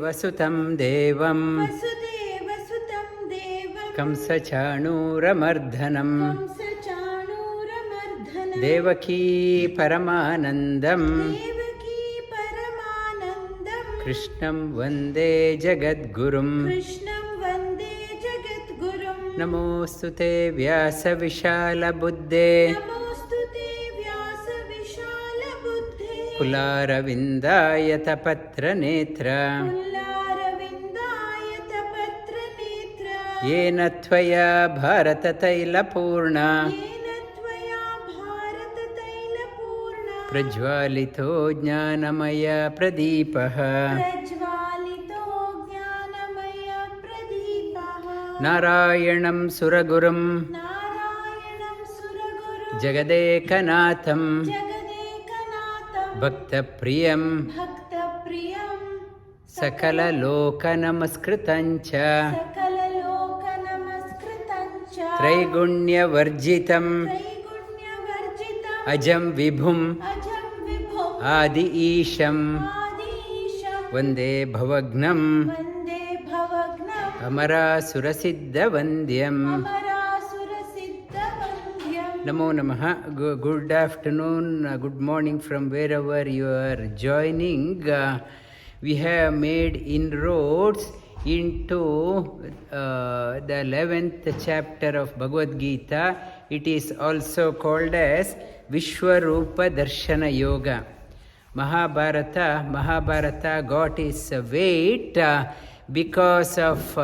वसुतं देवं कंसचाणूरमर्दनं देवकी परमानन्दं कृष्णं वन्दे जगद्गुरुं नमोऽस्तु ते व्यासविशालबुद्धे कुलारविन्दायतपत्रनेत्र येन त्वया भारततैलपूर्णा प्रज्वालितो ज्ञानमय प्रदीपः नारायणं सुरगुरुं जगदेकनाथं भक्तप्रियं सकललोकनमस्कृतं च त्रैगुण्यवर्जितं अजं विभुम् आदि ईशं वन्दे भवघ्नं अमरासुरसिद्धवन्द्यं Namo Namaha. Good afternoon, good morning from wherever you are joining. We have made inroads into the 11th chapter of Bhagavad Gita. It is also called as Vishwarupa Darshana Yoga. Mahabharata got its weight because of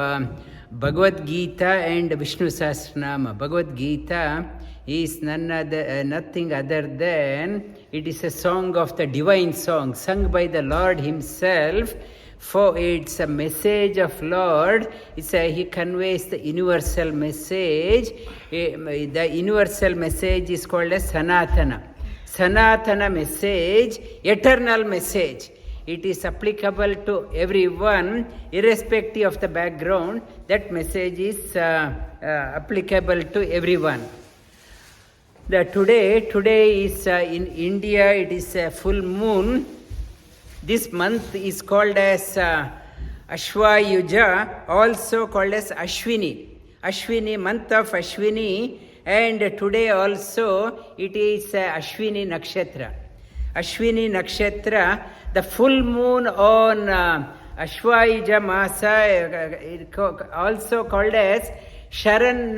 Bhagavad Gita and Vishnu Sahasranama. Bhagavad Gita is nothing other than, it is a song of the divine song, sung by the Lord himself, for it's a message of Lord. He conveys the universal message. The universal message is called as Sanātana message, eternal message. It is applicable to everyone, irrespective of the background. That message is applicable to everyone. Today is in India, it is a full moon. This month is called as Ashvayuja, also called as Ashwini, month of Ashwini, and today also it is Ashwini Nakshatra, the full moon on Ashvayuja Masa, also called as Sharan,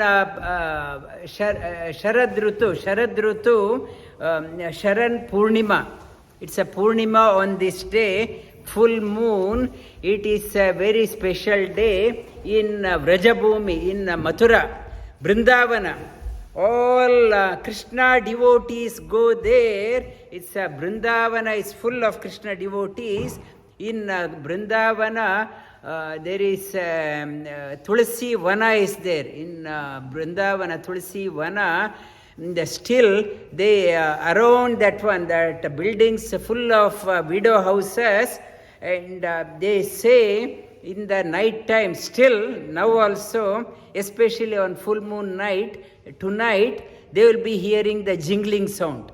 Sharan Poornima. It's a Poornima on this day, full moon. It is a very special day in Vrajabhumi, in Mathura, Vrindavana. All Krishna devotees go there. It's Vrindavana is full of Krishna devotees. In Vrindavana, there is Tulsi Vana is there. In Vrindavana, Tulsi Vana, still they around that one, that buildings full of widow houses, and they say in the night time, still now also, especially on full moon night, tonight they will be hearing the jingling sound,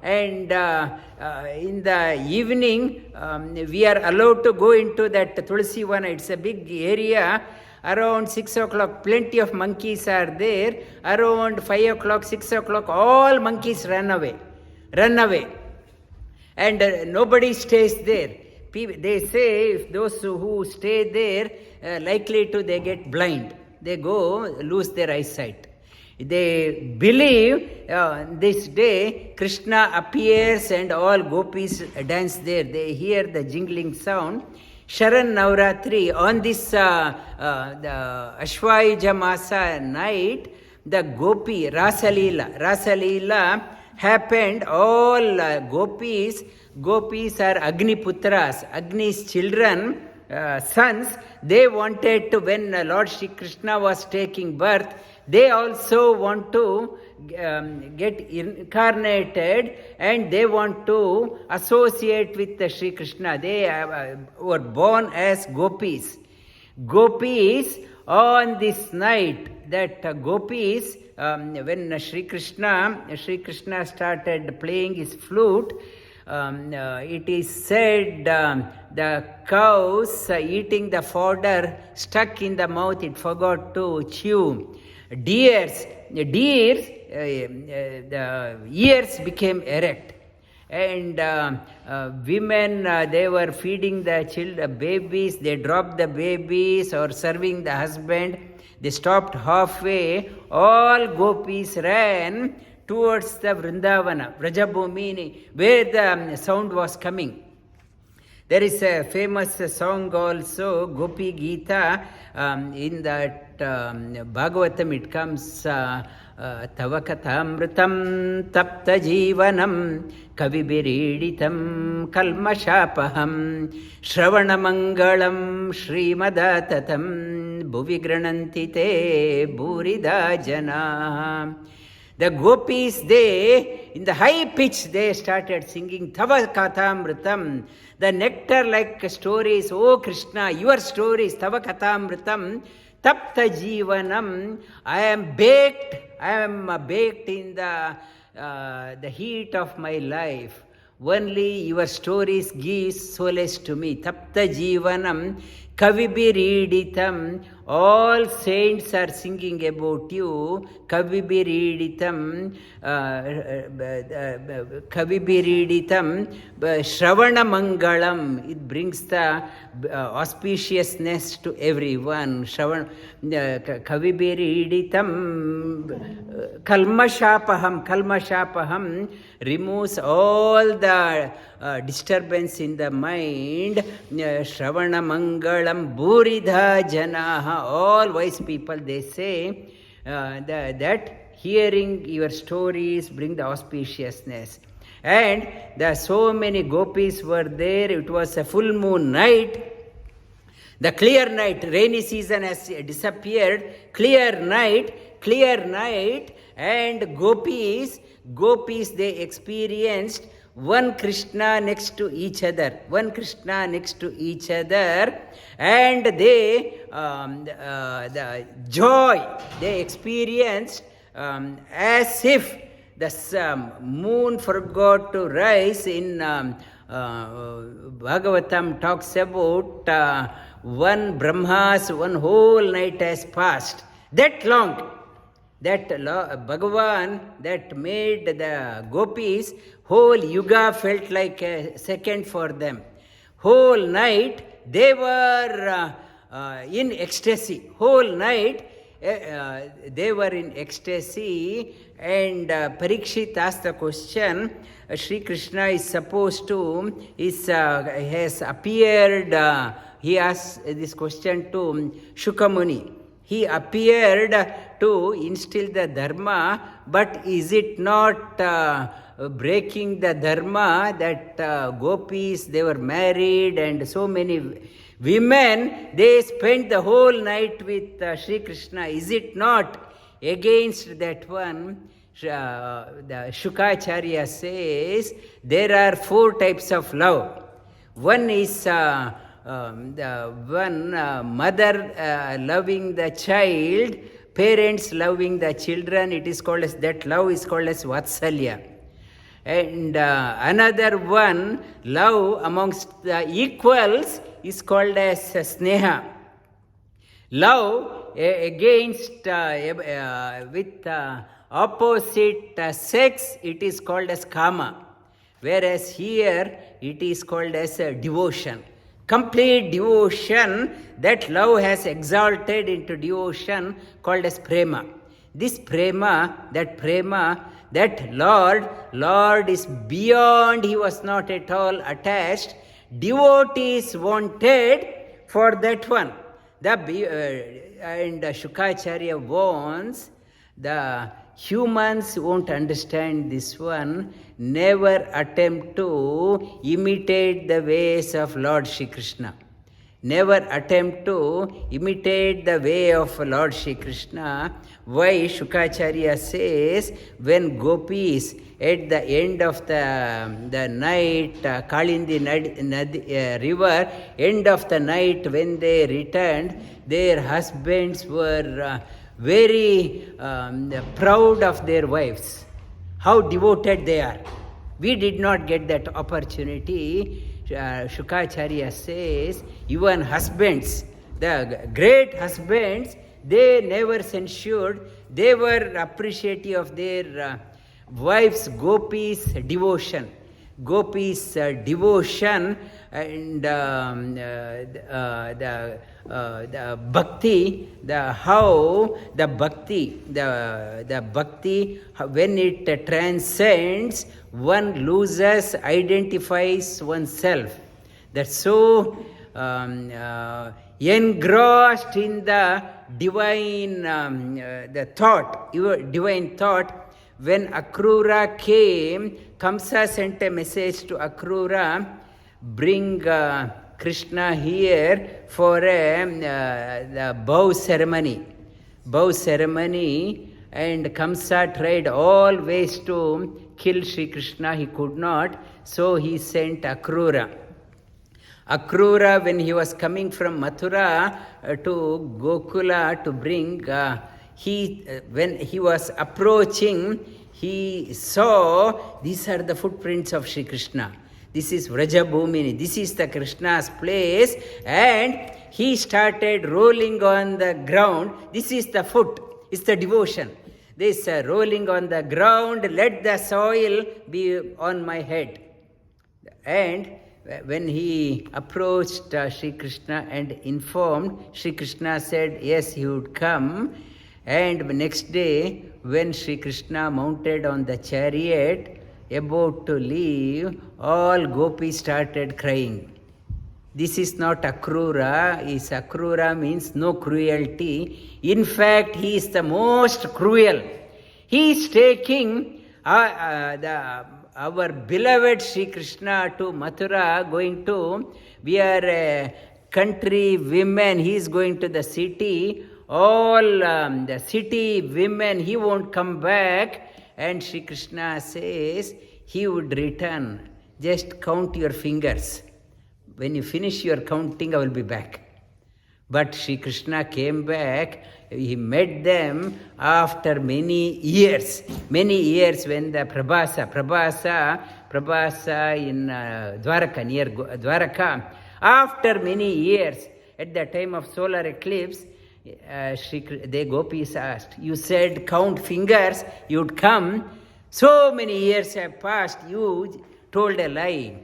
and in the evening we are allowed to go into that Tulsi Vana. It's a big area. Around 6 o'clock, plenty of monkeys are there. Around 5 o'clock, 6 o'clock, all monkeys run away. And nobody stays there. They say if those who stay there, likely to they get blind. They go lose their eyesight. They believe this day Krishna appears and all gopis dance there. They hear the jingling sound. Sharan Navratri, on this the Ashvayuja Masa night, the Gopi, Rasa Leela happened. All gopis are Agni Putras, Agni's children, sons. They wanted to, when Lord Shri Krishna was taking birth, they also want to get incarnated, and they want to associate with the Shri Krishna. They were born as gopis. Gopis on this night, that gopis, when Shri Krishna started playing his flute, it is said the cows eating the fodder stuck in the mouth, it forgot to chew. Deers, the ears became erect. And women, they were feeding the babies, they dropped the babies or serving the husband. They stopped halfway. All gopis ran towards the Vrindavana, Vrajabhumi, where the sound was coming. There is a famous song also, Gopi Gita. In that Bhagavatam it comes, Tava kathamritam tapta jivanam kavibiriditam kalmashapaham shravanamangalam shrimadatatam bhuvi te burida jana. The gopis, they, in the high pitch, they started singing Tava kathamritam, the nectar-like stories. Oh Krishna, your stories, Tava kathamritam, tapta jivanam. I am baked in the heat of my life. Only your stories give solace to me. Tapta jivanam kavibiriditam. All saints are singing about you. Kavibiriditam, Shravanamangalam. It brings the auspiciousness to everyone. Kavibiriditam, Kalmashapaham removes all the disturbance in the mind. Shravanamangalam, Buridha Janaha. All wise people, they say that hearing your stories bring the auspiciousness. And so many gopis were there. It was a full moon night. The clear night, rainy season has disappeared. Clear night, and gopis, they experienced one Krishna next to each other, and they, the joy they experienced, as if the moon forgot to rise. In Bhagavatam talks about one whole night has passed. That long, Bhagavan that made the gopis, whole yuga felt like a second for them. Whole night they were in ecstasy. Whole night they were in ecstasy. And Parikshit asked the question, Sri Krishna is supposed to, has appeared, he asked this question to Shukamuni. He appeared to instill the dharma, but is it not breaking the dharma that gopis, they were married, and so many women, they spent the whole night with Sri Krishna? Is it not against that one? The Shukacharya says there are 4 types of love. One is the mother loving the child, parents loving the children. It is called as, that love is called as Vatsalya. And another one, love amongst the equals, is called as Sneha. Love against with opposite sex, it is called as Kama. Whereas here, it is called as devotion. Complete devotion, that love has exalted into devotion called as prema. This prema, that Lord is beyond, he was not at all attached. Devotees wanted for that one. And Shukacharya warns, the humans won't understand this one. Never attempt to imitate the ways of Lord Shri Krishna. Never attempt to imitate the way of Lord Shri Krishna. Why? Shukacharya says, when gopis at the end of the night, Kalindi river, end of the night when they returned, their husbands were very proud of their wives. How devoted they are. We did not get that opportunity. Shukacharya says, even husbands, the great husbands, they never censured, they were appreciative of their wives' gopis' devotion. Gopis' devotion and the bhakti, the bhakti, when it transcends, one loses, identifies oneself. That's so engrossed in the divine divine thought. When Akrura came, Kamsa sent a message to Akrura, bring Krishna here for the bow ceremony. And Kamsa tried all ways to kill Sri Krishna. He could not, so he sent Akrura. Akrura, when he was coming from Mathura to Gokula to bring, when he was approaching, he saw these are the footprints of Sri Krishna. This is Vrajabhumini. This is the Krishna's place. And he started rolling on the ground. This is the foot. It's the devotion. This rolling on the ground. Let the soil be on my head. And when he approached Sri Krishna and informed, Sri Krishna said, yes, he would come. And next day, when Sri Krishna mounted on the chariot, about to leave, all gopis started crying. This is not Akrura. Akrura means no cruelty. In fact, he is the most cruel. He is taking our beloved Sri Krishna to Mathura, we are country women, he is going to the city. All the city women, he won't come back. And Sri Krishna says, he would return. Just count your fingers. When you finish your counting, I will be back. But Sri Krishna came back. He met them after many years when the Prabhasa in Dwaraka, near Dwaraka, after many years, at the time of solar eclipse, the gopis asked, you said count fingers, you'd come. So many years have passed, you told a lie.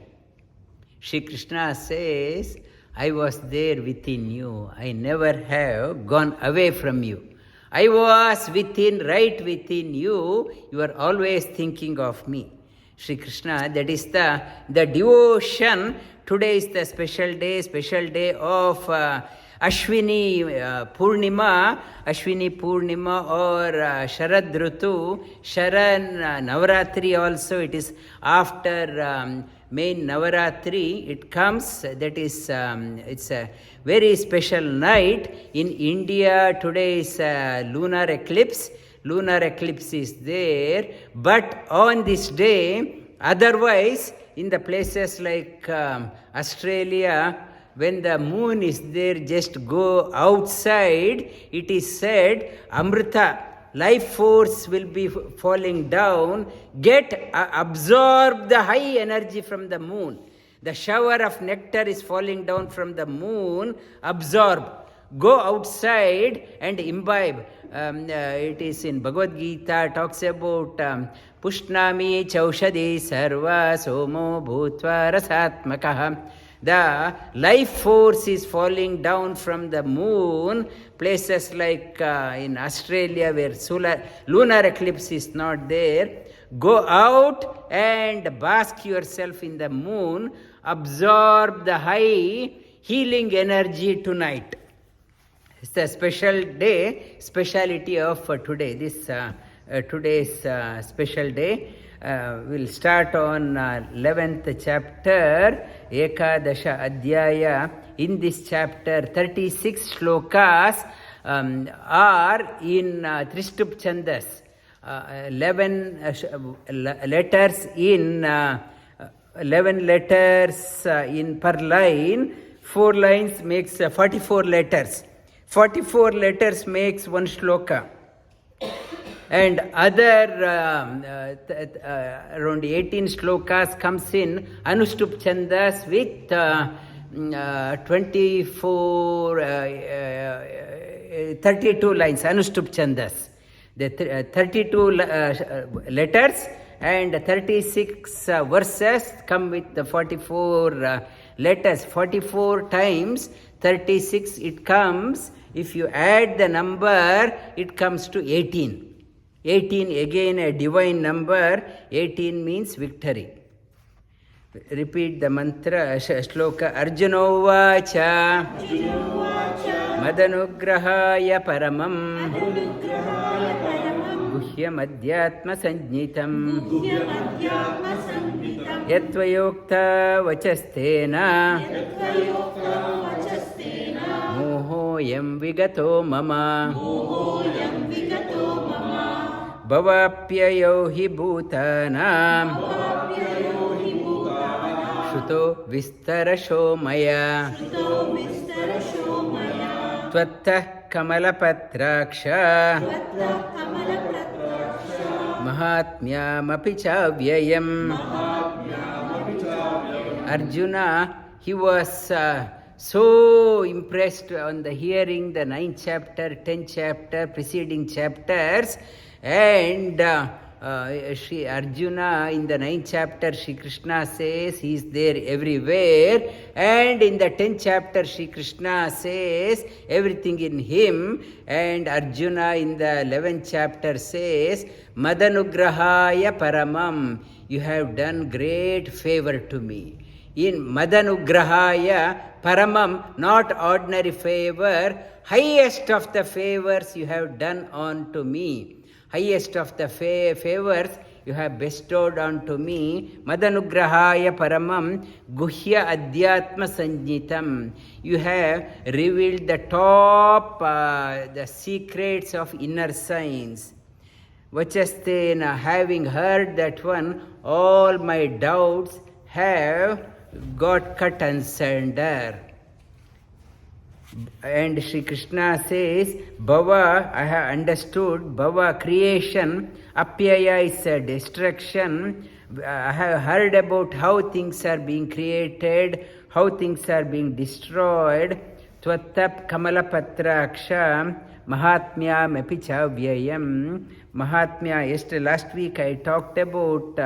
Shri Krishna says, I was there within you. I never have gone away from you. I was right within you. You are always thinking of me. Shri Krishna, that is the devotion. Today is the special day of Ashwini Poornima or Sharad Rutu, Sharan Navaratri also. It is after main Navaratri. It comes, that is, it's a very special night. In India, today is lunar eclipse. Lunar eclipse is there. But on this day, otherwise, in the places like Australia, when the moon is there, just go outside. It is said, Amrita, life force will be falling down. Absorb the high energy from the moon. The shower of nectar is falling down from the moon. Absorb. Go outside and imbibe. It is in Bhagavad Gita, talks about Pushnami Chaushadi Sarva Somo Bhutva Rasatmakaha. The life force is falling down from the moon. Places like in Australia where lunar eclipse is not there, go out and bask yourself in the moon. Absorb the high healing energy tonight. It's a special day, speciality of today. This today's special day. We'll start on 11th chapter, Ekadasha Adhyaya. In this chapter, 36 shlokas are in Trishtup Chandas. 11 letters in 11 letters in per line. 4 lines makes 44 letters. 44 letters makes one shloka. And other around 18 slokas comes in Anushtup Chandas with 32 lines, Anushtup Chandas. The 32 letters and 36 verses come with the 44 letters. 44 times 36 it comes. If you add the number, it comes to 18. 18 again a divine number. 18 means victory. Repeat the mantra, shloka. Arjuno vacha madanugrahaya paramam guhyam adhyatma sanjitam yatvayokta vachastena mohoyam vigato mama bhavapyayo hi bhutanam shruto vistarasho maya tvattah kamalapatraksha mahatmyamapi chavyayam. Arjuna, he was so impressed on the hearing the 9th chapter, 10th chapter, preceding chapters, and Shri Arjuna in the 9th chapter Shri Krishna says he is there everywhere, and in the 10th chapter Shri Krishna says everything in him, and Arjuna in the 11th chapter says Madanugrahaya paramam, you have done great favor to me. In Madanugrahaya paramam, not ordinary favor, highest of the favors you have done unto me. Highest of the favors you have bestowed unto me. Madanugrahaya paramam guhya adhyatma sanjitam. You have revealed the top, the secrets of inner science. Vachastena, having heard that one, all my doubts have got cut asunder. And Shri Krishna says, Bhava, I have understood, Bhava, creation, Apyaya is destruction. I have heard about how things are being created, how things are being destroyed. Tvattap kamalapatraksha, mahatmya mepicha vyayam. Mahatmya, last week I talked about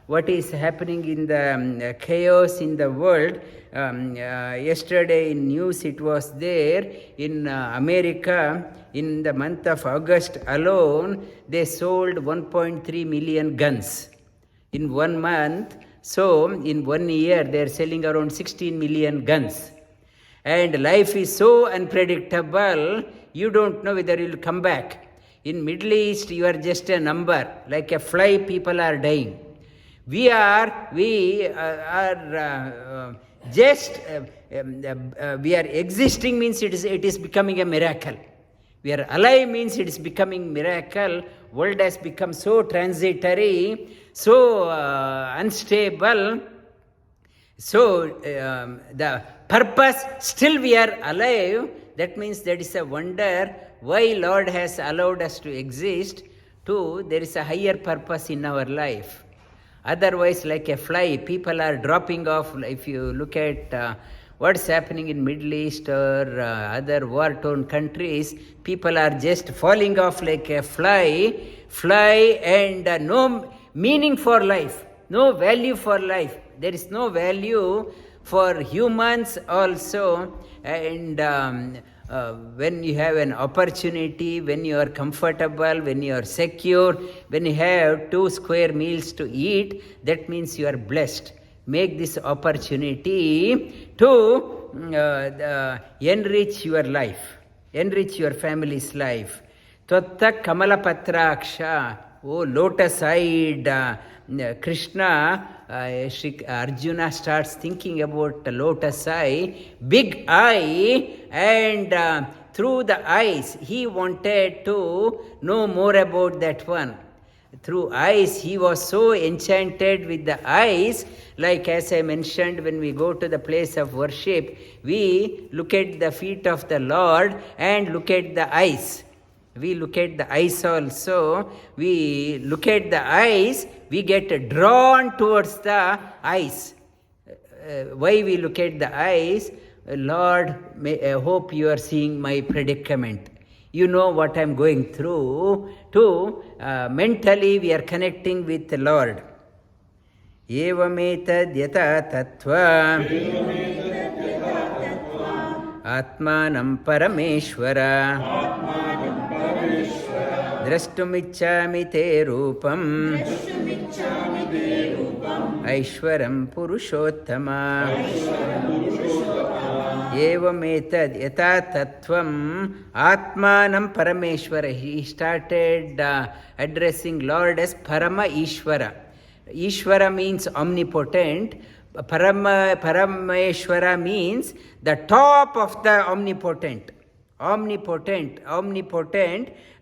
what is happening in the chaos in the world. Yesterday in news it was there in America. In the month of August alone, they sold 1.3 million guns in 1 month. So in 1 year they are selling around 16 million guns. And life is so unpredictable, you don't know whether you will come back. In Middle East you are just a number, like a fly, people are dying. We are existing means it is becoming a miracle. We are alive means it is becoming miracle. World has become so transitory, so unstable. So the purpose, still we are alive. That means that is a wonder why Lord has allowed us to exist. Too, there is a higher purpose in our life. Otherwise, like a fly, people are dropping off. If you look at what's happening in Middle East or other war-torn countries, people are just falling off like a fly, and no meaning for life, no value for life. There is no value for humans also. And when you have an opportunity, when you are comfortable, when you are secure, when you have 2 square meals to eat, that means you are blessed. Make this opportunity to enrich your life, enrich your family's life. Tvatta kamalapatraksha, oh lotus-eyed Krishna, Arjuna starts thinking about the lotus eye, big eye, and through the eyes he wanted to know more about that one. Through eyes, he was so enchanted with the eyes, like as I mentioned, when we go to the place of worship, we look at the feet of the Lord and look at the eyes. We look at the eyes also. We look at the eyes, we get drawn towards the eyes. Why we look at the eyes? Lord, I hope you are seeing my predicament. You know what I'm going through. Mentally we are connecting with the Lord. Evametad yata tattva atmanam parameshvara drashtumiccami te rupam aishwaram puruṣhottama. Evametad yata tvam atmanam parameshvara. He started addressing Lord as Parama Ishvara. Ishvara means omnipotent. Parameshvara means the top of the omnipotent. Omnipotent.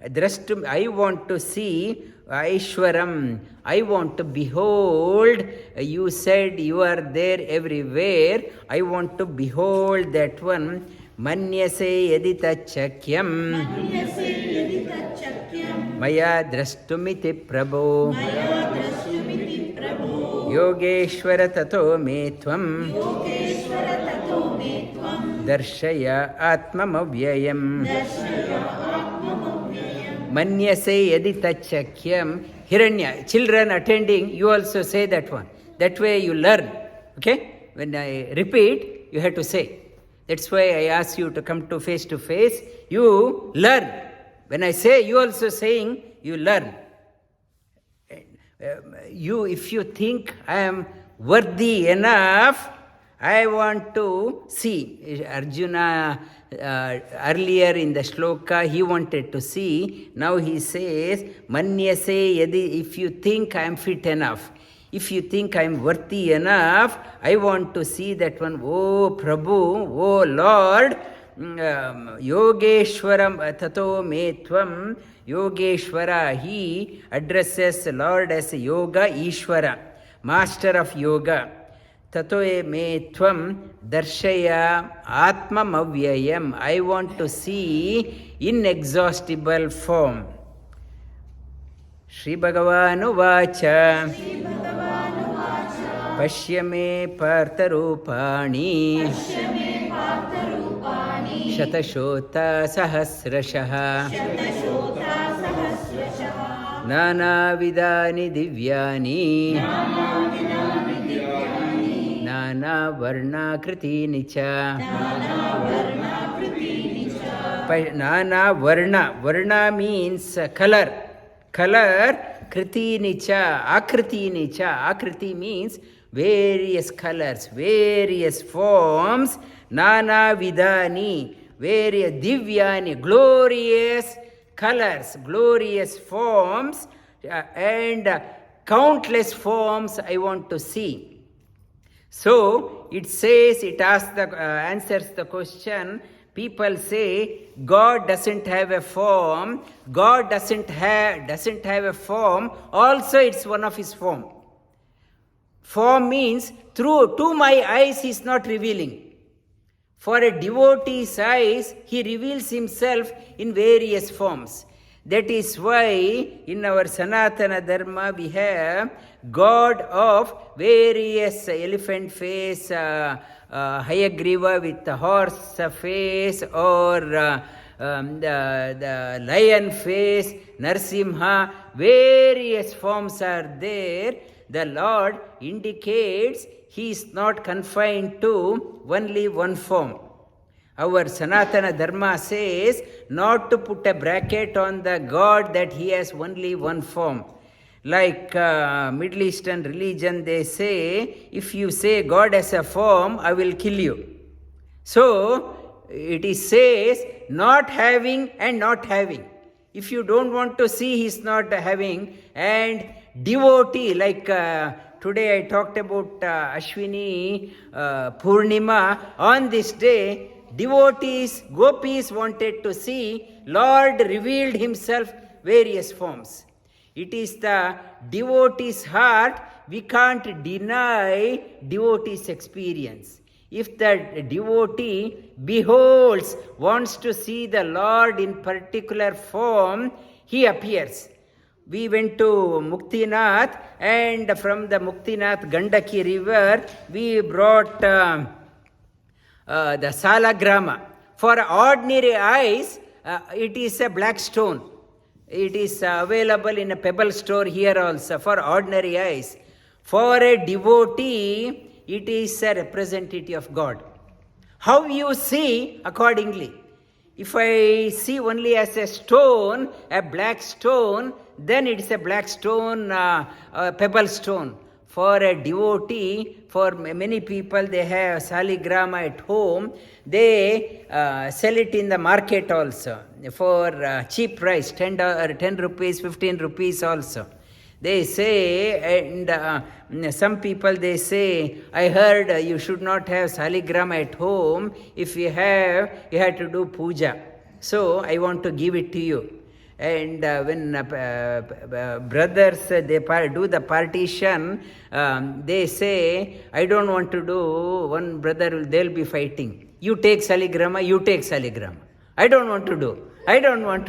Drashtum, I want to see. Aishwaram, I want to behold. You said you are there everywhere. I want to behold that one. Manyase yaditachakyam maya drashtumiti prabho yogeshvara tato me tvam darshaya atmam avyayaḥ. Manyase yaditachakyam. Hiranya, children attending, you also say that one. That way you learn. Okay? When I repeat, you have to say. That's why I ask you to come to face, you learn. When I say, you also saying, you learn. If you think I am worthy enough, I want to see. Arjuna, earlier in the shloka, he wanted to see. Now he says, Manyase yadi, if you think I am fit enough, if you think I am worthy enough, I want to see that one. Oh Prabhu, oh Lord, Yogeshwaram tato me tvam. Yogeshwara, he addresses Lord as Yoga Ishvara, master of yoga. Tato me tvam darshaya atmam avyayaḥ. I want to see inexhaustible form. Shri Bhagavanu Vacha Pashya me partarupani Shatashota sahasrashah Nana vidani divyani Nana varna kriti nicha. Nana varna means color. Kriti nicha, akriti means various colors, various forms. Nana vidani, various divyani, glorious colors, glorious forms, and countless forms I want to see. So it says, it asks answers the question. People say God doesn't have a form. God doesn't have a form. Also, it's one of his form. Form means to my eyes he is not revealing. For a devotee's eyes, he reveals himself in various forms. That is why in our Sanātana Dharma we have God of various elephant face, Hayagriva with the horse face, or the lion face, Narsimha, various forms are there. The Lord indicates he is not confined to only one form. Our Sanātana Dharma says not to put a bracket on the God that he has only one form. Like Middle Eastern religion, they say, if you say God has a form, I will kill you. So, it says not having and not having. If you don't want to see, he is not having. And devotee, like today I talked about Ashwini Poornima. On this day, devotees, gopis wanted to see Lord revealed himself various forms. It is the devotee's heart. We can't deny devotee's experience. If the devotee beholds, wants to see the Lord in particular form, he appears. We went to Muktinath, and from the Muktinath Gandaki river, we brought the salagrama. For ordinary eyes, it is a black stone. It is available in a pebble store here also for ordinary eyes. For a devotee, it is a representative of God. How you see, accordingly. If I see only as a stone, a black stone, then it is a black stone, pebble stone. For a devotee, for many people, they have saligrama at home. They sell it in the market also for cheap price, 10 rupees, 15 rupees also. They say, and some people they say, I heard you should not have saligrama at home. If you have to do puja. So I want to give it to you. And when brothers, they do the partition, they say, I don't want to do, one brother, they'll be fighting. You take saligrama, you take saligrama. I don't want to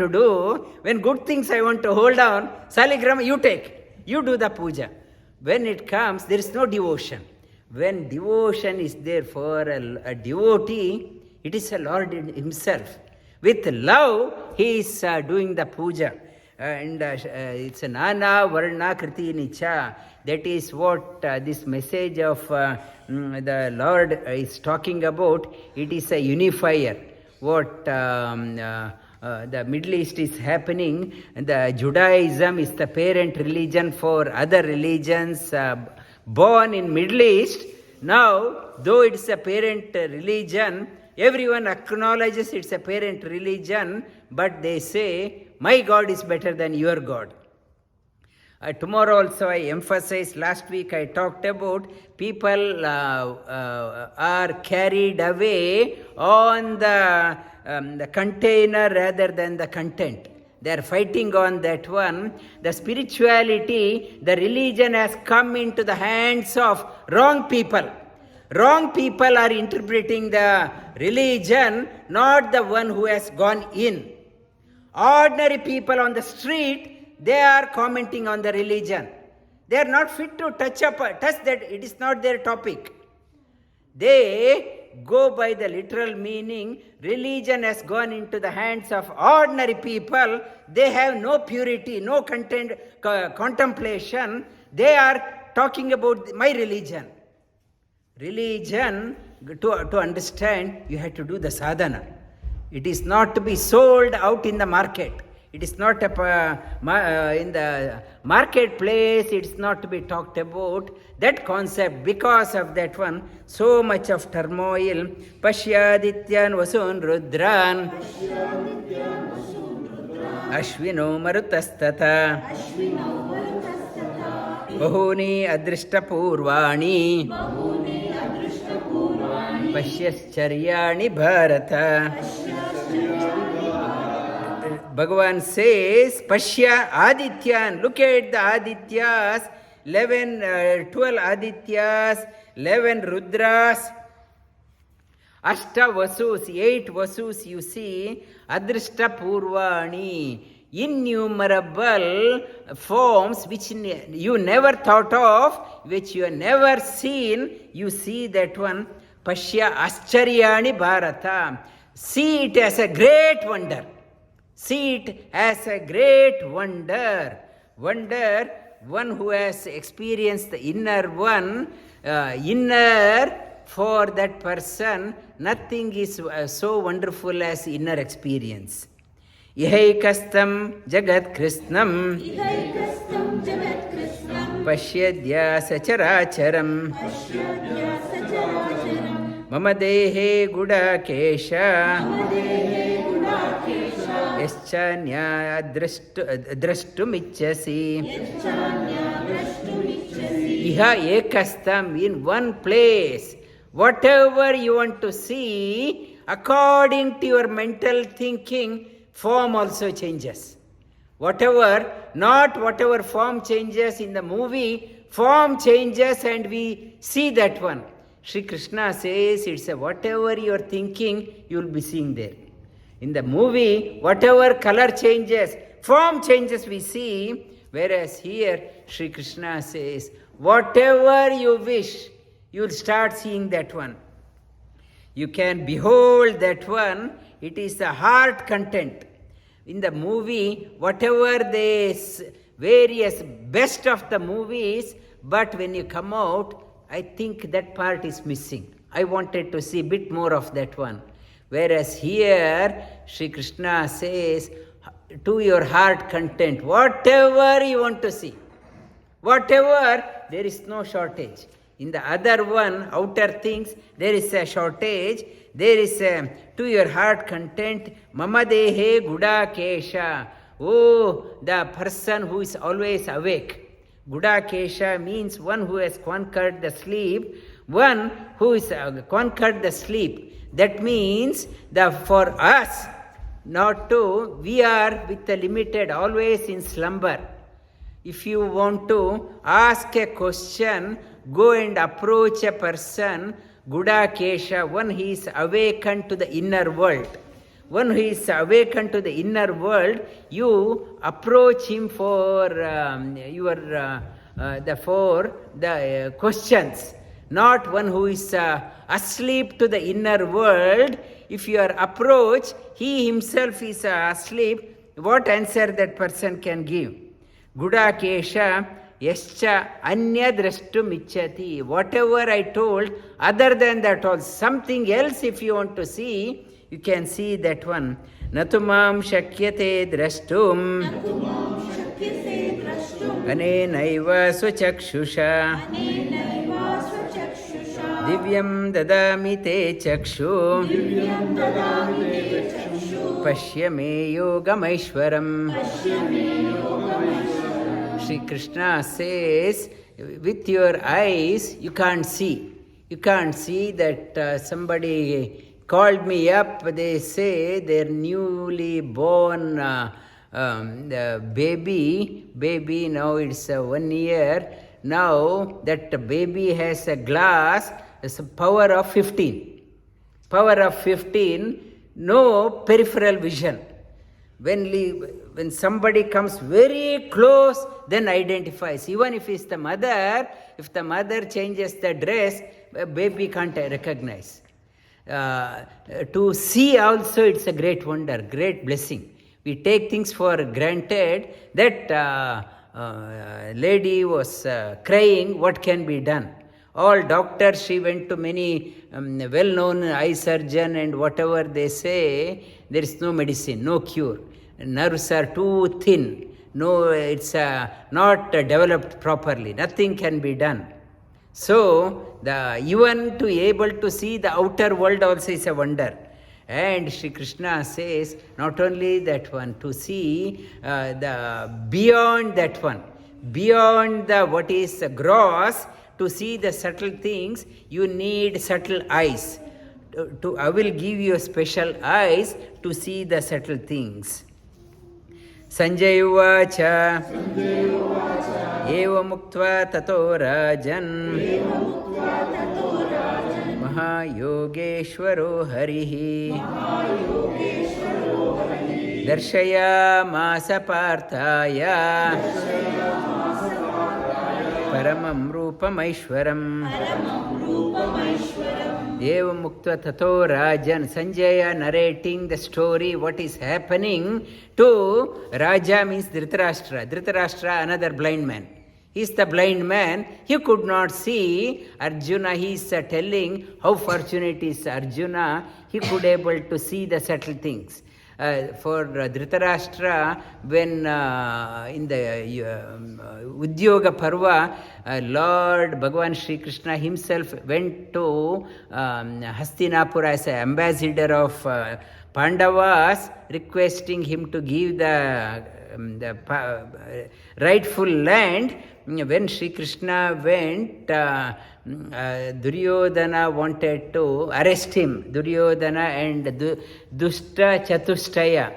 do. When good things I want to hold on, saligrama you take. You do the puja. When it comes, there is no devotion. When devotion is there for a devotee, it is a Lord himself. With love, he is doing the puja. And it's a nana varna kriti nicha. That is what this message of the Lord is talking about. It is a unifier. What the Middle East is happening, the Judaism is the parent religion for other religions born in Middle East. Now, though it's a parent religion, everyone acknowledges it's a parent religion, but they say, my God is better than your God. Tomorrow also I emphasize, last week I talked about people are carried away on the container rather than the content. They are fighting on that one. The spirituality, the religion has come into the hands of wrong people. Wrong people are interpreting the religion, not the one who has gone in. Ordinary people on the street, they are commenting on the religion. They are not fit to touch that. It is not their topic. They go by the literal meaning. Religion has gone into the hands of ordinary people. They have no purity, no contemplation. They are talking about my religion. Religion, to understand, you have to do the sadhana. It is not to be sold out in the market. It is not in the marketplace. It is not to be talked about. That concept, because of that one, so much of turmoil. Pashyadityan vasun rudran ashvino marutastata bahuni adrishta purvani pasyascharyaణi bharata. Bhagavan says, Pashya Adityan, look at the Adityas, 12 Adityas, 11 Rudras, Ashta Vasus, 8 Vasus you see, Adrishta Purvani, innumerable forms which you never thought of, which you have never seen, you see that one, Pashya Ascharyaణi Bharata. See it as a great wonder. See it as a great wonder. Wonder, one who has experienced the inner one, inner for that person, nothing is so wonderful as inner experience. Ihaikastam jagat krishnam pashyadya sacharacharam mama dehe gudakesha yaschanya drashtumichasi. Iha ekastam, in one place. Whatever you want to see, according to your mental thinking, form also changes. Whatever form changes in the movie, form changes and we see that one. Sri Krishna says it's a whatever you are thinking, you will be seeing there. In the movie, whatever color changes, form changes we see, whereas here, Sri Krishna says, whatever you wish, you will start seeing that one. You can behold that one, it is the heart content. In the movie, whatever the various best of the movies, but when you come out, I think that part is missing. I wanted to see a bit more of that one. Whereas here, Sri Krishna says, to your heart content, whatever you want to see, whatever, there is no shortage. In the other one, outer things, there is a shortage. There is a, to your heart content, mama dehe guda kesha. Oh, the person who is always awake. Guda kesha means one who has conquered the sleep, one who is conquered the sleep. That means that for us, not to, we are with the limited, always in slumber. If you want to ask a question, go and approach a person, Guda Kesha, one who is awakened to the inner world. One who is awakened to the inner world, you approach him for the questions. Not one who is asleep to the inner world. If you are approached, he himself is asleep, what answer that person can give? Guda Kesha yascha anya drashtum ichchati. Whatever I told, other than that all, something else if you want to see, you can see that one. Natumam shakyate drashtum anenaiva swachakshusha divyam dadami te chakshu pashyame yogamaishwaram. Sri Krishna says, with your eyes, you can't see. You can't see that somebody called me up, they say their newly born baby, now it's 1 year, now that baby has a glass, it's a power of 15. Power of 15, no peripheral vision. When somebody comes very close, then identifies. Even if it's the mother, if the mother changes the dress, baby can't recognize. To see also, it's a great wonder, great blessing. We take things for granted. That lady was crying, what can be done? All doctors, she went to many well-known eye surgeon and whatever they say, there is no medicine, no cure. Nerves are too thin. No, it's not developed properly. Nothing can be done. So, even to be able to see the outer world also is a wonder. And Sri Krishna says, not only that one, to see the beyond that one, beyond the what is gross, to see the subtle things, you need subtle eyes. I will give you special eyes to see the subtle things. Sanjay uvacha eva muktva tato rajan mahayogeshwaro harihi darshaya masa parthaya paramam rupamaishwaram. Eva Muktva Tato Rajan. Sanjaya narrating the story, what is happening to Raja means Dhritarashtra. Dhritarashtra, another blind man. He is the blind man. He could not see. Arjuna, he is telling how fortunate is Arjuna. He could able to see the subtle things. For Dhritarashtra, when in the Udyoga Parva, Lord Bhagavan Sri Krishna himself went to Hastinapura as an ambassador of Pandavas, requesting him to give the rightful land. When Sri Krishna went, Duryodhana wanted to arrest him. Duryodhana and Dushta Chatustaya.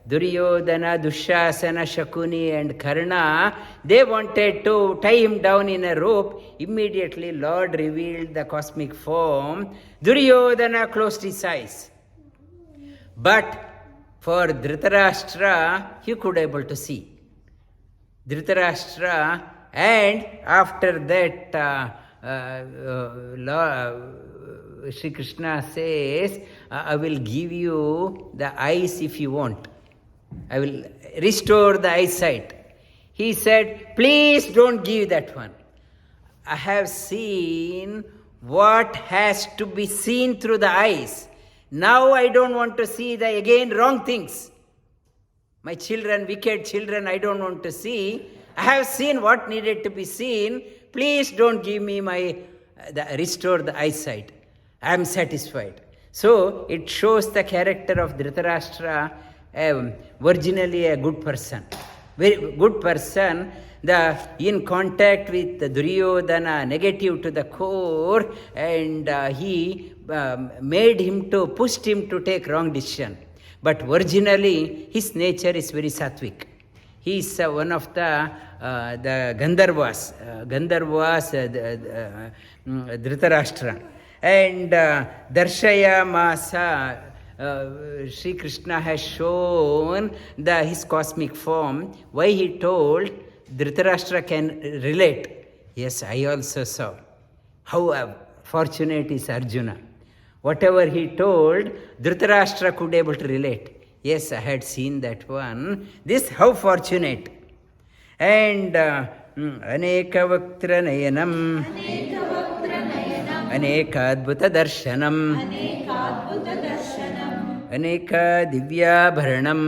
Duryodhana, Dushasana, Shakuni and Karna, they wanted to tie him down in a rope. Immediately Lord revealed the cosmic form. Duryodhana closed his eyes. But for Dhritarashtra, he could able to see. Dhritarashtra, and after that Sri Krishna says, I will give you the eyes if you want. I will restore the eyesight. He said, please don't give that one. I have seen what has to be seen through the eyes. Now I don't want to see the again wrong things. My children, wicked children, I don't want to see. I have seen what needed to be seen. Please don't give me restore the eyesight. I am satisfied. So it shows the character of Dhritarashtra, originally a good person. Very good person, in contact with the Duryodhana, negative to the core, and he pushed him to take wrong decision. But originally, his nature is very sattvic. He is one of the Gandharvas, Dhritarashtra. And Darshaya Masa, Sri Krishna has shown his cosmic form. Why he told Dhritarashtra can relate. Yes, I also saw. How fortunate is Arjuna. Whatever he told, Dhritarashtra could able to relate. Yes, I had seen that one. This, how fortunate. And Aneka Vaktra Nayanam, Aneka Adbhuta Darshanam, Aneka Divya Bharanam,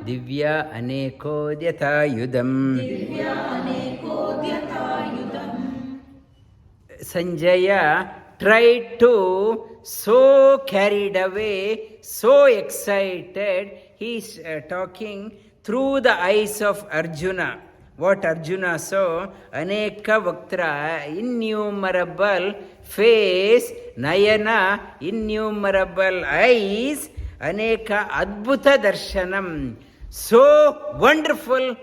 Divya Aneko Dhyatayudam. Sanjaya tried to, so carried away, so excited, he is talking through the eyes of Arjuna. What Arjuna saw, Aneka Vaktra, innumerable face, Nayana, innumerable eyes, Aneka Adbhuta Darshanam, so wonderful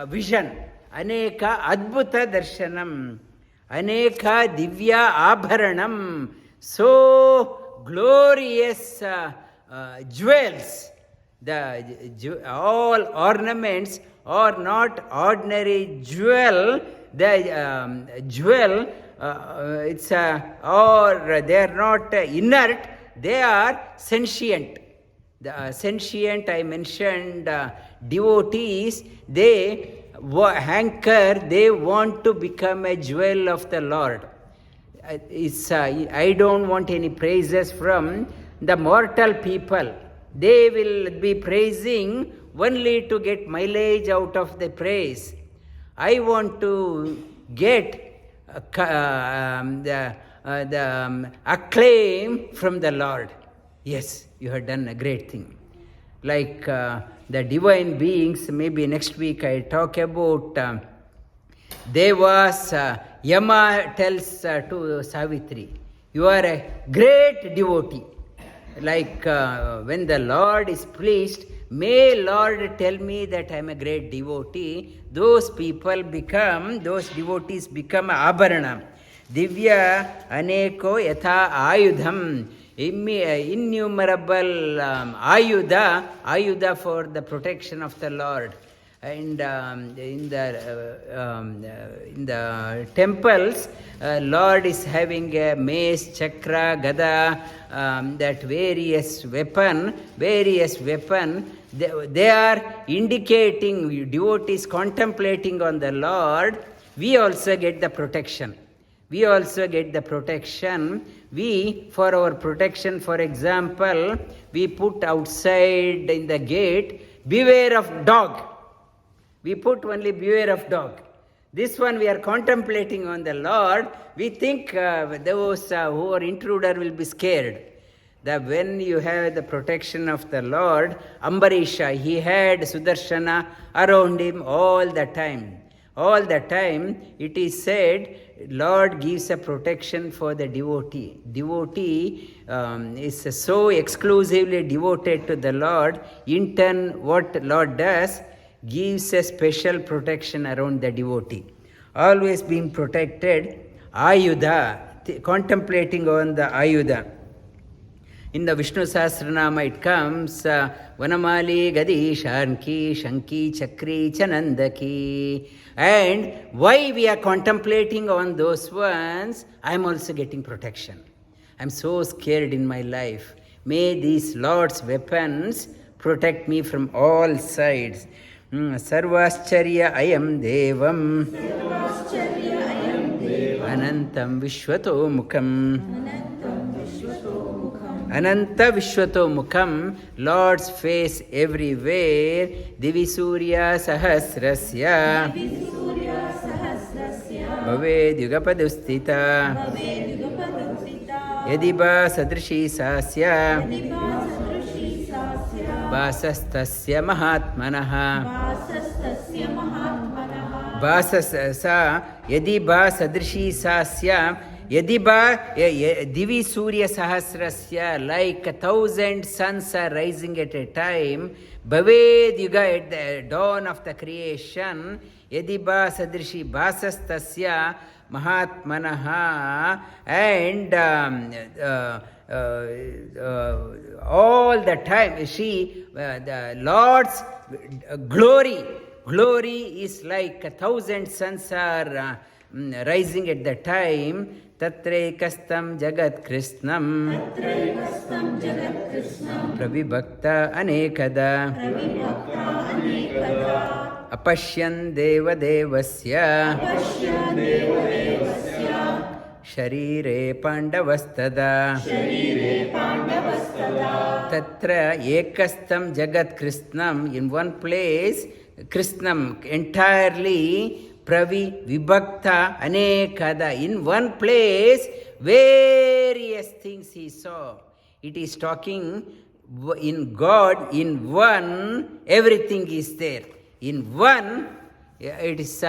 vision, Aneka Adbhuta Darshanam, Aneka Divya Abharanam, so glorious jewels. All ornaments are not ordinary jewel. The jewel, or they are not inert, they are sentient. The sentient, I mentioned, devotees, they hanker, they want to become a jewel of the Lord. I don't want any praises from the mortal people. They will be praising only to get mileage out of the praise. I want to get the acclaim from the Lord. Yes, you have done a great thing. Like the divine beings, maybe next week I talk about Devas. Yama tells to Savitri, you are a great devotee. Like when the Lord is pleased, may Lord tell me that I am a great devotee. Those devotees become abharana. Divya aneko yatha ayudham. Innumerable ayuda for the protection of the Lord. And in the temples, Lord is having a mace, chakra, gada, that various weapon. They are indicating devotees contemplating on the Lord. We also get the protection. For our protection, for example, we put outside in the gate, beware of dog. We put only beware of dog. This one we are contemplating on the Lord. We think those who are intruder will be scared. That when you have the protection of the Lord, Ambarisha, he had Sudarshana around him all the time. All the time it is said, Lord gives a protection for the devotee. Devotee is so exclusively devoted to the Lord. In turn, what Lord does, gives a special protection around the devotee. Always being protected. Ayudha, contemplating on the Ayudha. In the Vishnu Sahasranama it comes, Vanamali Gadi Shanki Shanki Chakri Chanandaki. And why we are contemplating on those ones, I am also getting protection. I am so scared in my life. May these Lord's weapons protect me from all sides. Sarvascharya ayam devam anantam vishvato mukham. Ananta Vishwato Mukham, Lord's face everywhere. Divisurya Sahasrasya Bhaved Yugapadustita Yadiba Sadrishi Sasya Vasastasya Mahatmanaha Vasasa Yadiba Sadrishi Sasya Yadiba Divi Surya Sahasrasya, like 1,000 suns are rising at a time, Bhaved Yuga, at the dawn of the creation, Yadiba Sadrishi Basastasya Mahatmanaha, and all the time, the Lord's glory is like 1,000 suns are rising at the time. Tatrekastam jagat krishnam pravibhakta anekada apashyan deva devasya sharire pandavastada tatra ekastam jagat krishnam. In one place, krishnam entirely Pravi Vibhakta Anekada. In one place, various things he saw. It is talking in God, in one, everything is there. In one, it is,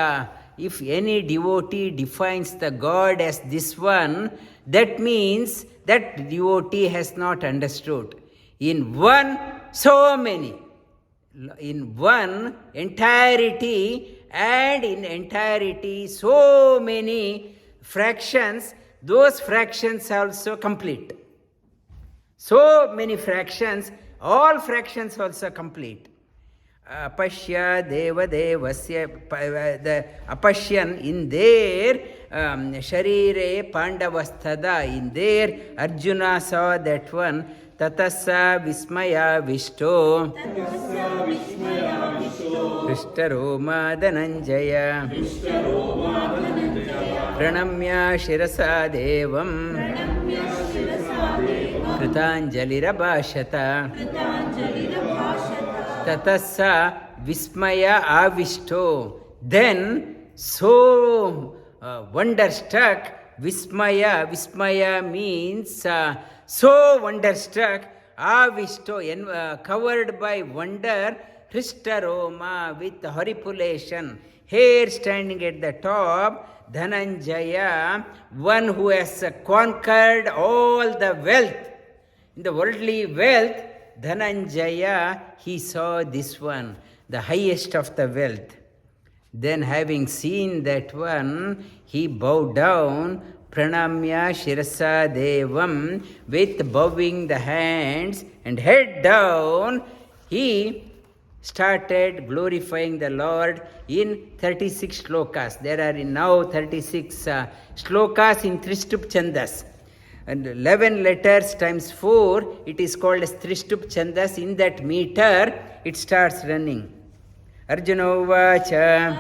if any devotee defines the God as this one, that means that devotee has not understood. In one, so many. In one, entirety, and in entirety, so many fractions, those fractions also complete. So many fractions, all fractions also complete. Apashya deva devasya, the apashyan, in their sharire pandavastada, in their Arjuna saw that one. Tatasa Vismaya Vishto Hristaroma Dhananjaya Pranamya Shirasa Devam Kritanjalirabhashata Tatasa Vismaya Avishto. Then, so wonderstruck, Vismaya means so wonderstruck, avishto, covered by wonder, hristaroma, with horripilation, hair standing at the top, Dhananjaya, one who has conquered all the wealth, in the worldly wealth, Dhananjaya, he saw this one, the highest of the wealth. Then having seen that one, he bowed down, Pranamya Shirasa Devam, with bowing the hands and head down, he started glorifying the Lord in 36 slokas. There are now 36 slokas in Trishtup Chandas. And 11 letters times 4, it is called as Trishtup Chandas. In that meter, it starts running. Arjuna Vacha.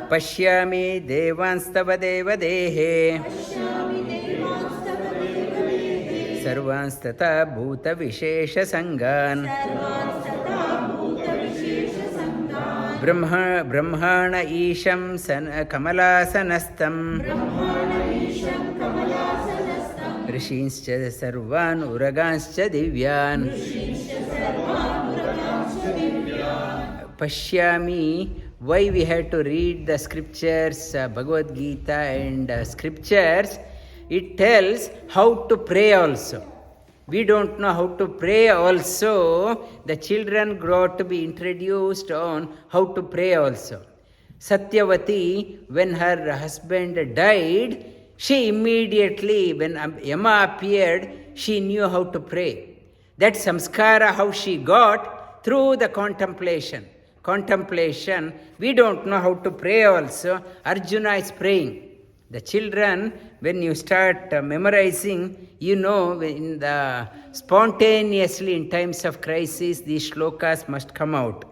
Pashyami devanstava devadehe sarvanstata bhuta vishesha sangan brahmana isham kamalasanastam rishinscha sarvan uraganscha divyan Pashyami why we have to read the scriptures, Bhagavad Gita and scriptures. It tells how to pray also. We don't know how to pray also. The children grow to be introduced on how to pray also. Satyavati, when her husband died, she immediately, when Yama appeared, she knew how to pray. That samskara, how she got, through the contemplation. Contemplation, we don't know how to pray also. Arjuna is praying. The children, when you start memorizing, you know, in the spontaneously in times of crisis, these shlokas must come out.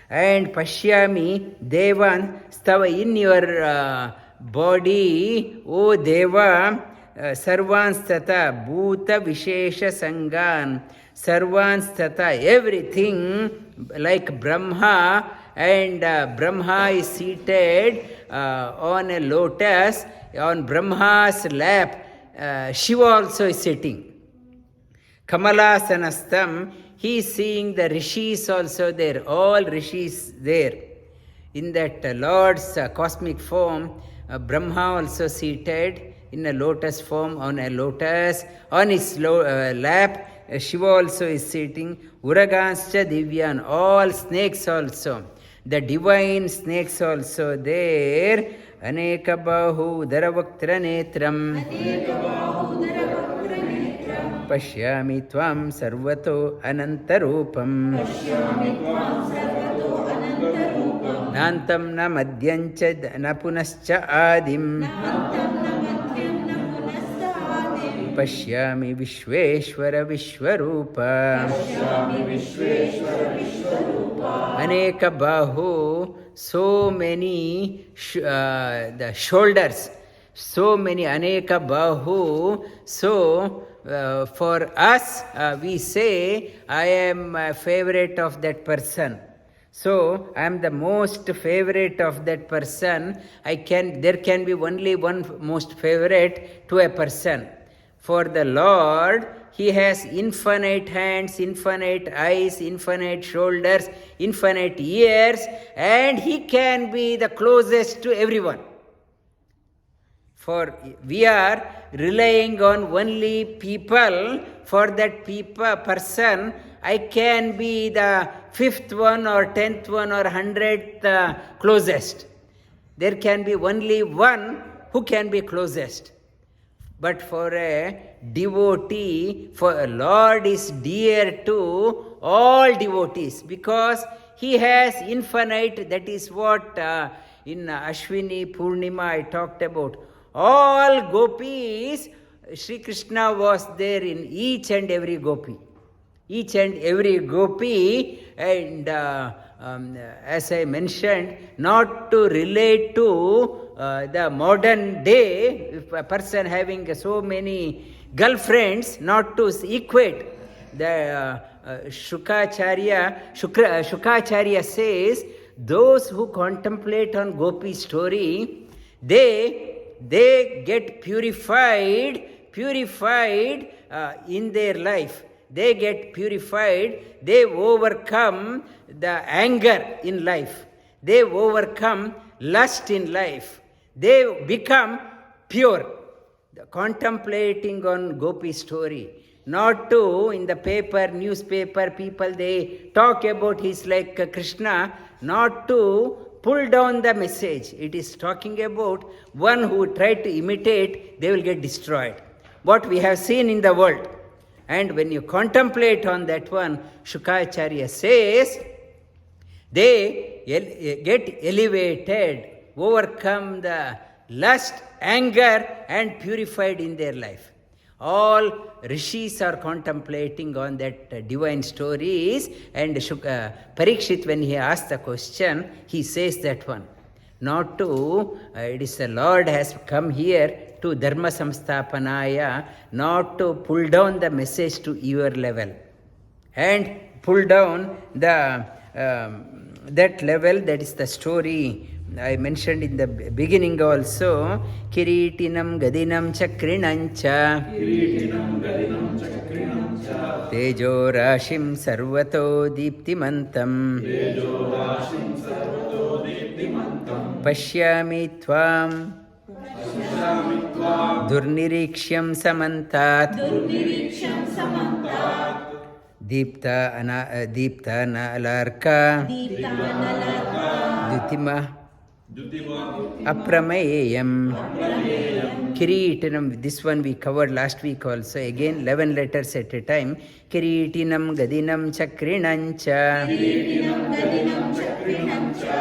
And Pashyami Devan Stava, in your body, O Deva, Sarvanstata Bhuta Vishesha Sangan, Sarvanstata, everything like Brahma, and Brahma is seated on a lotus, on Brahma's lap. Shiva also is sitting. Kamalasanastam, he is seeing the rishis also there, all rishis there. In that Lord's cosmic form, Brahma also seated in a lotus form on a lotus. On his lap, Shiva also is sitting. Uraganscha Divyan, all snakes also. The divine snakes also there. Aneka bahu dharavaktra netram. Pashyami tvam sarvato anantarupam. Nantam na madhyancha na punascha adim. Pashyami Vishveshvara Vishwarupa. Aneka Bahu, so many the shoulders, so many Aneka Bahu. So for us, we say, I am a favorite of that person. So I am the most favorite of that person. There can be only one most favorite to a person. For the Lord, He has infinite hands, infinite eyes, infinite shoulders, infinite ears, and He can be the closest to everyone. For we are relying on only people. For that person, I can be the 5th one or 10th one or 100th closest. There can be only one who can be closest. But for a devotee, for a Lord is dear to all devotees because He has infinite. That is what in Ashwini Poornima I talked about. All gopis, Sri Krishna was there in each and every gopi. Each and every gopi, and as I mentioned, not to relate to the modern day, if a person having so many girlfriends, not to equate. The Shukacharya says, those who contemplate on Gopi story, they get purified in their life. They get purified, they overcome the anger in life, they overcome lust in life, they become pure. Contemplating on Gopi story, not to in the paper, newspaper, people they talk about he's like Krishna, not to pull down the message. It is talking about one who tried to imitate, they will get destroyed. What we have seen in the world. And when you contemplate on that one, Shukacharya says, they get elevated, overcome the lust, anger, and purified in their life. All rishis are contemplating on that divine stories, and Parikshit, when he asked the question, he says that one. Not to, it is the Lord has come here to dharma samsthapanaya, not to pull down the message to your level. And pull down the that level, that is the story I mentioned in the beginning also. Kiritinam gadinam chakrinancha tejo rashim sarvato deeptimantam pashyami tvam durnirekshyam samantat deepta nalarka dutima apramayam kiritinam. This one we covered last week also. Again 11 letters at a time. Kiritinam gadinam chakrinancha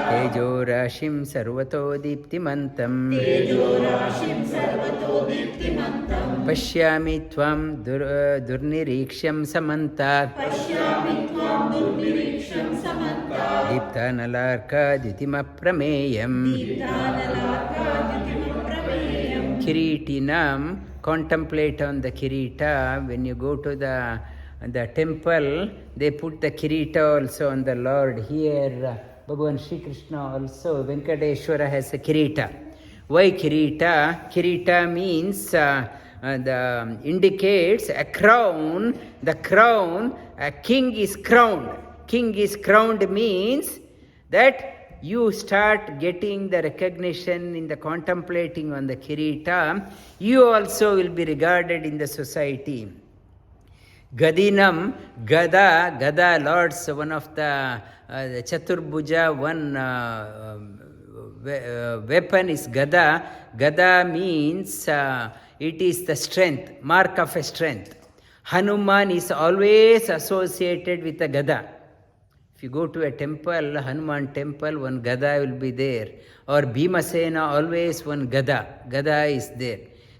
tejo rashim sarvato deeptimantam pashyami tvam durnirekshyam samantat deepta nalarka dutima prameyam. Kiritinam, contemplate on the kirita. When you go to the temple, they put the kirita also on the Lord. Here, Bhagavan Shri Krishna also, Venkateshwara has a kirita. Why kirita? Kirita means indicates a crown. The crown, a king is crowned. King is crowned means that you start getting the recognition in the contemplating on the kirita. You also will be regarded in the society. Gadinam, Gada lords, one of the Chaturbuja, one weapon is Gada. Gada means it is the strength, mark of a strength. Hanuman is always associated with a Gada. If you go to a temple, Hanuman temple, one Gada will be there. Or Bhimasena, always one Gada. Gada is there.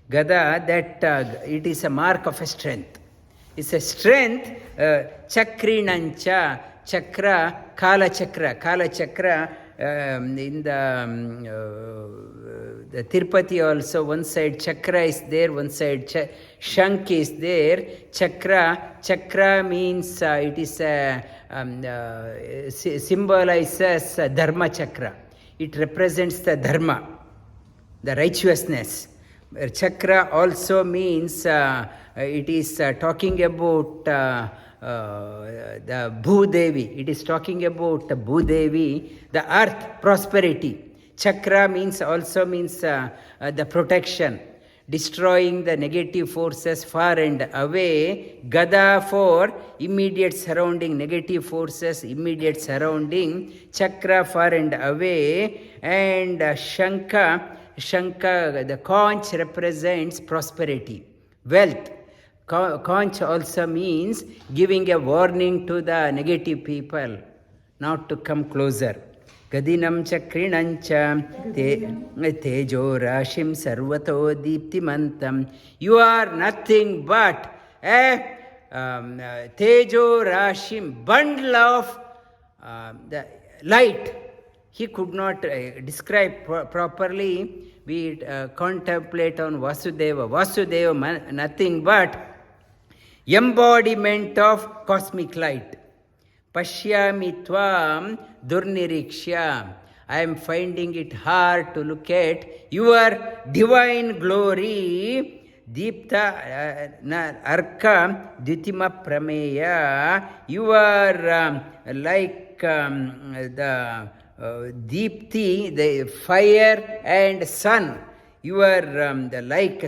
Gada, that it is a mark of a strength. It's a strength. Chakrinancha, chakra, Kala chakra. Kala chakra, in the Tirupati also, one side chakra is there, one side shank is there. Chakra means it is a symbolizes dharma chakra. It represents the dharma, the righteousness. Chakra also means it is talking about the Bhudevi. It is talking about Bhudevi, the earth, prosperity. Chakra also means the protection, destroying the negative forces far and away. Gada for immediate surrounding, negative forces, immediate surrounding. Chakra far and away. And Shanka, the conch represents prosperity, wealth. Conch also means giving a warning to the negative people not to come closer. Gadinam chakrinancha tejo rashim sarvato deeptimantam. You are nothing but a tejo rashim, bundle of the light. He could not describe properly. We contemplate on Vasudeva. Vasudeva, nothing but embodiment of cosmic light. Pashyami tvam durnirikshya. I am finding it hard to look at your divine glory. Deepta arka dvitima prameya. You are like the deepti, the fire and sun. You are like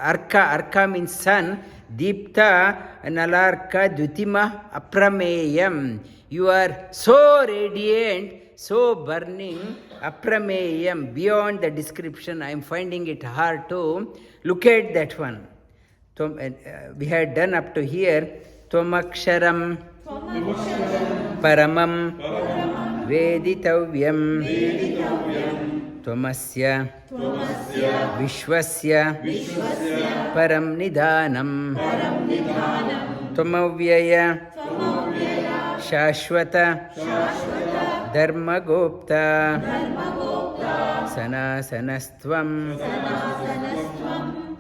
arka means sun. Deepta nalarka dvitima aprameyam. You are so radiant, so burning, aprameyam, beyond the description. I am finding it hard to look at that one. We had done up to here. Tvam akṣharaṁ paramam veditavyaṁ tvam asya viśhvasya paraṁ nidhānam tvam avyayaḥ śhāśhvata-dharma-goptā sanātanas tvam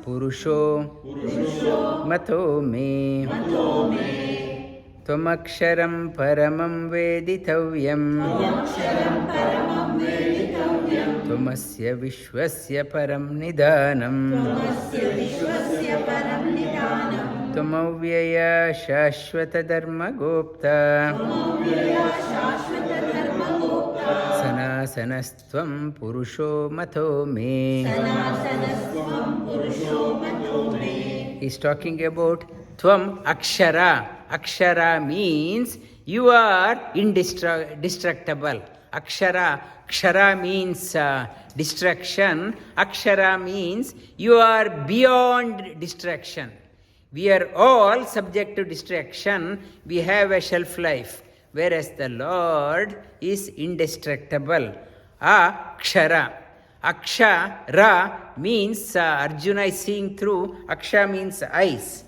puruṣho mato me tvam akṣharaṁ paramam veditavyaṁ tvam asya viśhvasya paraṁ nidhānam tvam avyayaḥ śhāśhvata-dharma-goptā sanātanas tvam puruṣho mato me. He is talking about tvam akṣhara. Akṣhara means you are indestructible. Akṣhara, kṣhara means destruction. Akṣhara means you are beyond destruction. We are all subject to destruction. We have a shelf life, whereas the Lord is indestructible. Akṣhara. Akṣhara means Arjuna is seeing through. Aksha means eyes.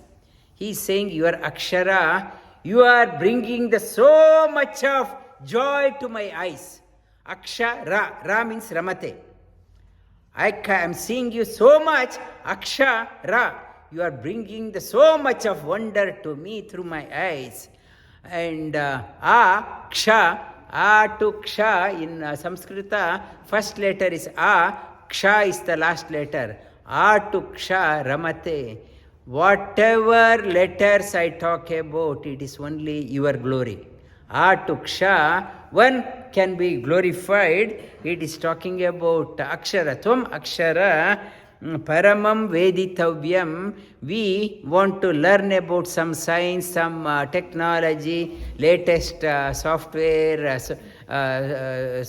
He is saying you are akṣhara. You are bringing so much of joy to my eyes. Akṣhara. Ra means ramate. I am seeing you so much. Akṣhara. You are bringing so much of wonder to me through my eyes. And ksha, a to ksha in Sanskrita, first letter is a, ksha is the last letter. A to ksha ramate. Whatever letters I talk about, it is only your glory. A to ksha, one can be glorified. It is talking about akṣhara. Tvam akṣhara. Paramam veditavyaṁ. We want to learn about some science, some technology, latest software. Our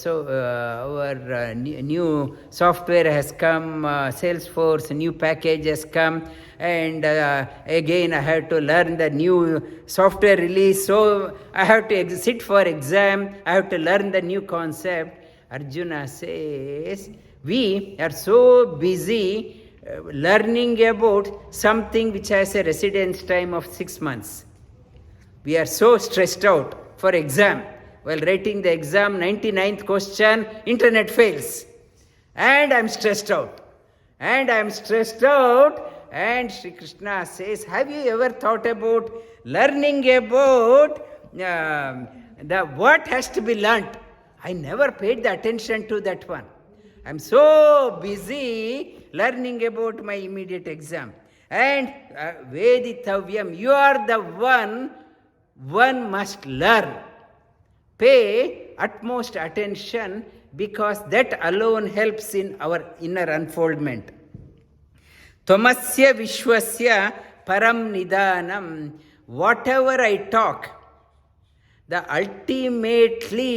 new software has come, Salesforce, new package has come, and again I have to learn the new software release. So I have to sit for exam. I have to learn the new concept. Arjuna says, we are so busy learning about something which has a residence time of 6 months. We are so stressed out for exam. While writing the exam, 99th question, internet fails. And I am stressed out. And Sri Krishna says, have you ever thought about learning about what has to be learnt? I never paid the attention to that one. I'm so busy learning about my immediate exam. And veditavyaṁ, you are the one must learn. Pay utmost attention, because that alone helps in our inner unfoldment. Tvamasya viśhvasya paraṁ nidhānam. Whatever I talk, the ultimately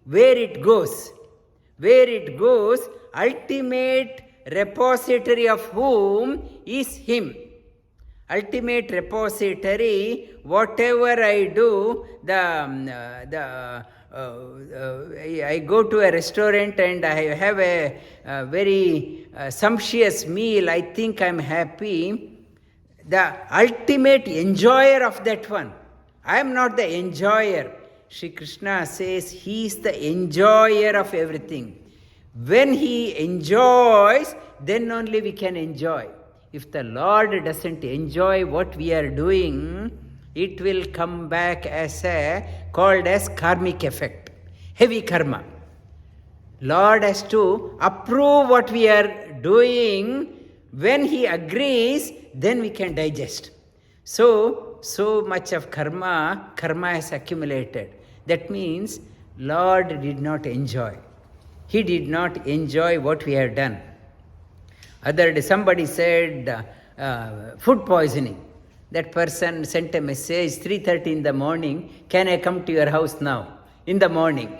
where it goes, ultimate repository of whom is Him. Ultimate repository, whatever I do, I go to a restaurant and I have a very sumptuous meal, I think I'm happy. The ultimate enjoyer of that one. I am not the enjoyer. Shri Krishna says He is the enjoyer of everything. When He enjoys, then only we can enjoy. If the Lord doesn't enjoy what we are doing, it will come back as called as karmic effect, heavy karma. Lord has to approve what we are doing. When He agrees, then we can digest. So much of karma has accumulated. That means Lord did not enjoy. He did not enjoy what we have done. Other day somebody said food poisoning. That person sent a message 3:30 in the morning, can I come to your house now? In the morning,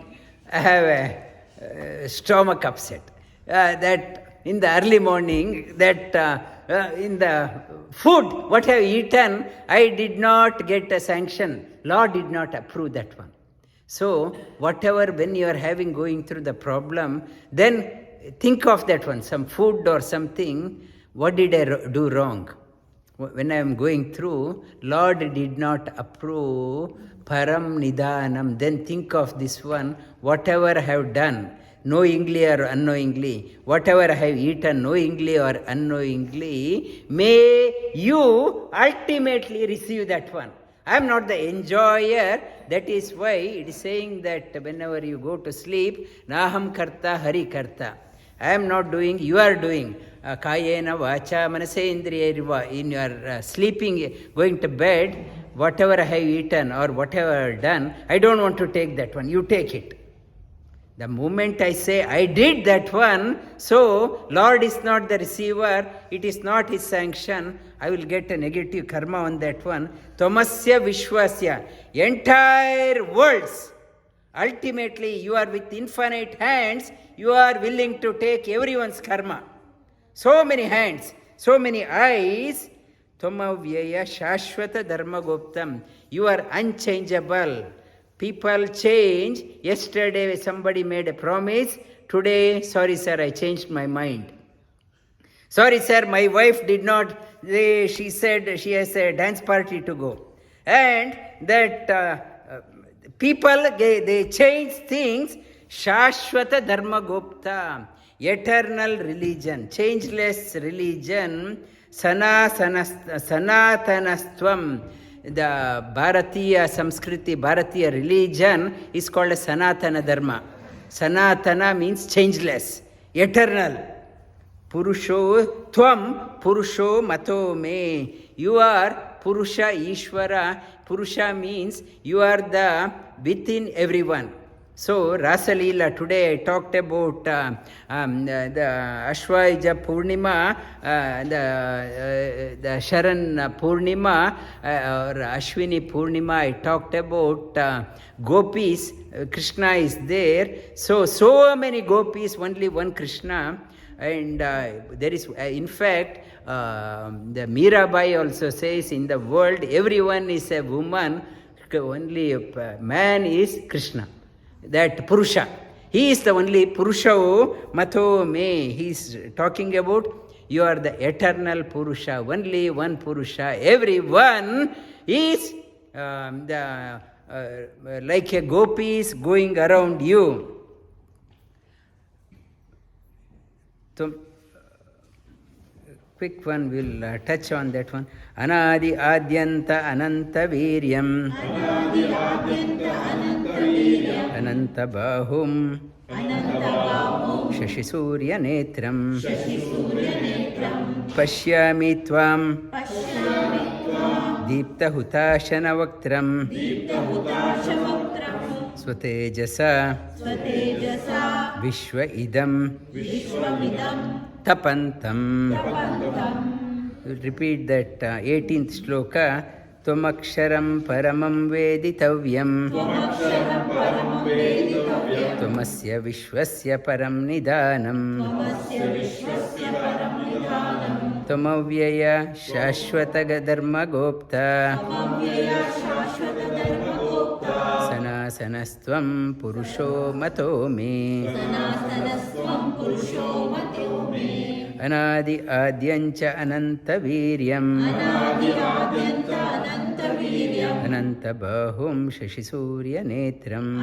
I have a stomach upset. That in the early morning, that in the food, what I have eaten, I did not get a sanction. Lord did not approve that one. So, whatever, when you are going through the problem, then think of that one, some food or something, what did I do wrong? When I am going through, Lord did not approve, paraṁ nidhānam, then think of this one, whatever I have done, knowingly or unknowingly, whatever I have eaten, knowingly or unknowingly, may you ultimately receive that one. I am not the enjoyer. That is why it is saying that whenever you go to sleep, naham karta hari karta. I am not doing, you are doing. Kayena vacha manasendriyarva. In your sleeping, going to bed, whatever I have eaten or whatever I have done, I don't want to take that one. You take it. The moment I say, I did that one, so Lord is not the receiver, it is not His sanction, I will get a negative karma on that one. Tvamasya viśhvasya, entire worlds. Ultimately, you are with infinite hands, you are willing to take everyone's karma. So many hands, so many eyes. Tvam avyayaḥ śhāśhvata-dharma-goptā. You are unchangeable. People change. Yesterday somebody made a promise. Today, sorry sir, I changed my mind. Sorry sir, my wife did not, she said she has a dance party to go. And that people, they change things. śhāśhvata-dharma-goptā. Eternal religion, changeless religion. sanātanas tvam. The Bharatiya Samskriti, Bharatiya religion is called a Sanātana Dharma. Sanātana means changeless, eternal. Puruṣho, tvam, puruṣho mato me. You are Purusha Ishvara. Purusha means you are the within everyone. So, Rasa Leela, today I talked about the Ashvaja Poornima, the Sharan Poornima, or Ashwini Poornima. I talked about gopis. Krishna is there. So many gopis, only one Krishna. And there is, in fact, the Mirabai also says, in the world, everyone is a woman, only a man is Krishna. That Purusha. He is the only puruṣho mato me. He is talking about you are the eternal Purusha, only one Purusha. Everyone is like a gopis going around you. So, quick one, we'll touch on that one. Anadi adyanta ananta viryam. Ananta bahum. Śhāśhvata netram. Pashyami tvam. Dīpta hutashana vaktram. Swatejasa. Vishva idam. Tapantam. We'll repeat that 18th sloka. Tvam akṣharaṁ paramaṁ veditavyaṁ. Tvam asya viśhvasya paraṁ nidhānam. Tvam avyayaḥ śhāśhvata-dharma-goptā. Sanātanas tvam puruṣho mato me. Anadi adyanca ananta viryam. Ananta bahum śhāśhvata netram.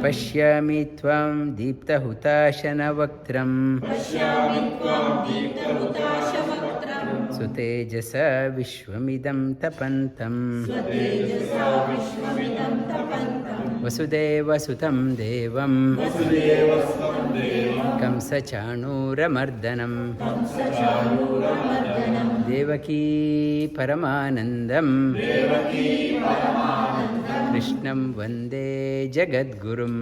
Pashyami tvam dīpta hutashana vaktram. Swatejasa viśvamidam tapantam. Vasudeva sutam devam. Kamsa-chanūramardanam. Devaki paramanandam. Krishnam vande jagadgurum.